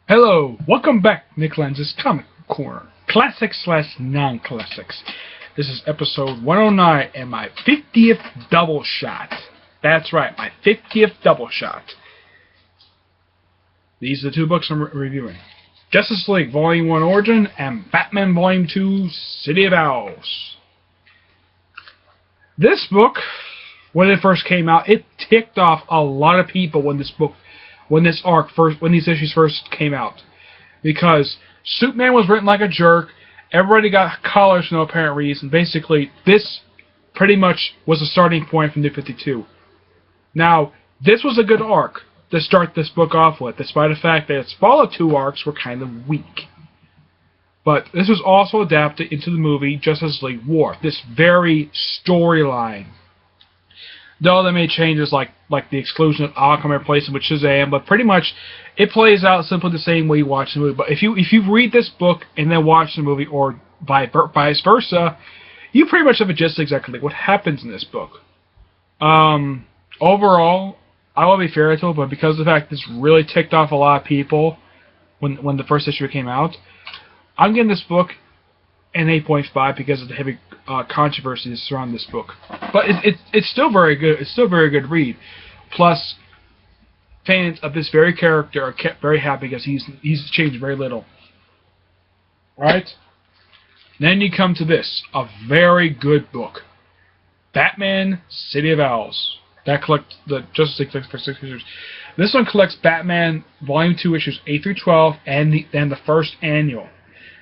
Hello, welcome back, Nick Lenz's Comic Corner. Classics slash non-classics. This is episode 109 and my 50th double shot. That's right, my 50th double shot. These are the two books I'm reviewing. Justice League Volume 1 Origin and Batman Volume 2 City of Owls. This book, when it first came out, it ticked off a lot of people when these issues first came out, because Superman was written like a jerk. Everybody got collars for no apparent reason. Basically, this pretty much was the starting point for New 52. Now, this was a good arc to start this book off with, despite the fact that its followed two arcs were kind of weak. But this was also adapted into the movie Justice League War. This very storyline. Though they made changes like the exclusion of Aquaman replacement with Shazam, but pretty much it plays out simply the same way you watch the movie. But if you read this book and then watch the movie, or vice versa, you pretty much have a gist exactly what happens in this book. Overall, I will be fair to it, but because of the fact this really ticked off a lot of people when the first issue came out, I'm giving this book an 8.5 because of the heavy controversies surrounding this book. But it's still very good. It's still a very good read. Plus, fans of this very character are kept very happy because he's changed very little. Right? Then you come to this, a very good book, Batman: City of Owls. That collects the Justice League for 6 issues. This one collects Batman Volume 2 issues 8 through 12 and the first annual.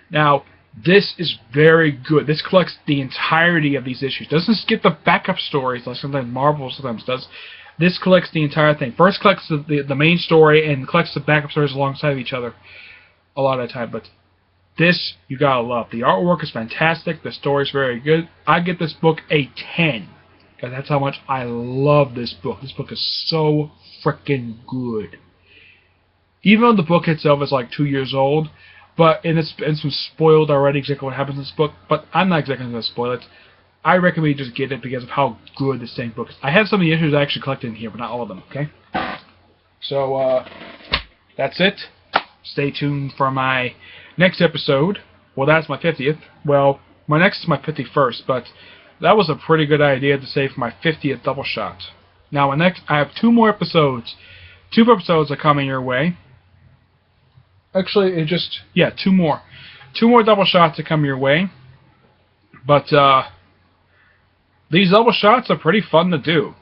Now, this is very good. This collects the entirety of these issues. Doesn't skip the backup stories like sometimes Marvel sometimes does. This collects the entire thing. First collects the main story and collects the backup stories alongside of each other a lot of the time. But this you gotta love. The artwork is fantastic. The story is very good. I give this book a 10 because that's how much I love this book. This book is so freaking good. Even though the book itself is like 2 years old, but it's been spoiled already exactly what happens in this book, but I'm not exactly going to spoil it. I recommend you just get it because of how good this same book is. I have some of the issues I actually collected in here, but not all of them, okay? So, that's it. Stay tuned for my next episode. Well, that's my 50th. Well, my next is my 51st, but that was a pretty good idea to say for my 50th double shot. Now, I have 2 more episodes. 2 more episodes are coming your way. Actually, 2 more. 2 more double shots to come your way. But these double shots are pretty fun to do.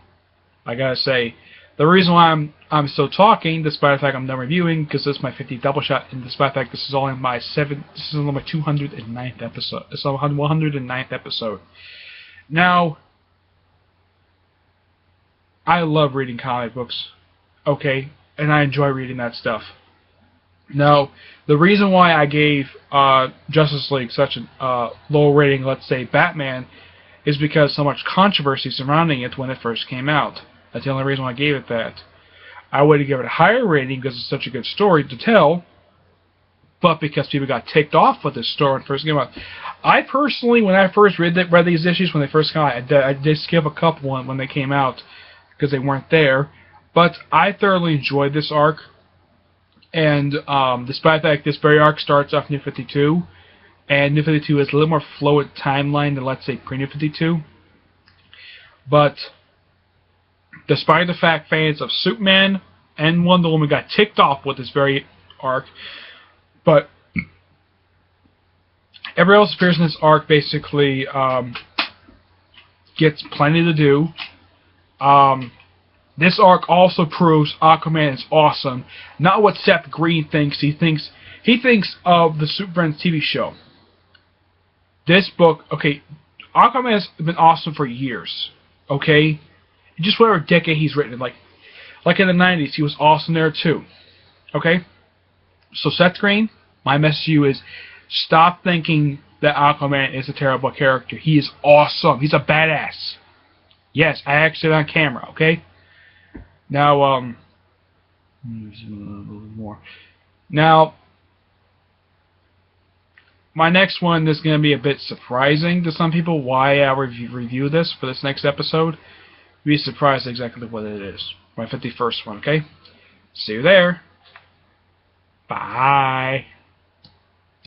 I gotta say, the reason why I'm still talking, despite the fact I'm done reviewing, because this is my 50th double shot, and despite the fact this is only my 209th episode. It's my 109th episode. Now, I love reading comic books, okay, and I enjoy reading that stuff. Now, the reason why I gave Justice League such a low rating, let's say Batman, is because so much controversy surrounding it when it first came out. That's the only reason why I gave it that. I would have given it a higher rating because it's such a good story to tell, but because people got ticked off with this story when it first came out. I personally, when I first read these issues when they first came out, I did skip a couple when they came out because they weren't there, but I thoroughly enjoyed this arc. And despite the fact this very arc starts off New 52, and New 52 has a little more fluid timeline than, let's say, pre-New 52. But despite the fact fans of Superman and Wonder Woman got ticked off with this very arc, but everybody else appears in this arc basically gets plenty to do. This arc also proves Aquaman is awesome. Not what Seth Green thinks. He thinks of the Superman TV show. This book, okay, Aquaman has been awesome for years. Okay, just whatever decade he's written, like in the 90s, he was awesome there too. Okay, so Seth Green, my message to you is, stop thinking that Aquaman is a terrible character. He is awesome. He's a badass. Yes, I actually said it on camera. Okay. Now, more. Now, my next one is going to be a bit surprising to some people. Why I review this for this next episode? You'll be surprised exactly what it is. My 51st one. Okay. See you there. Bye.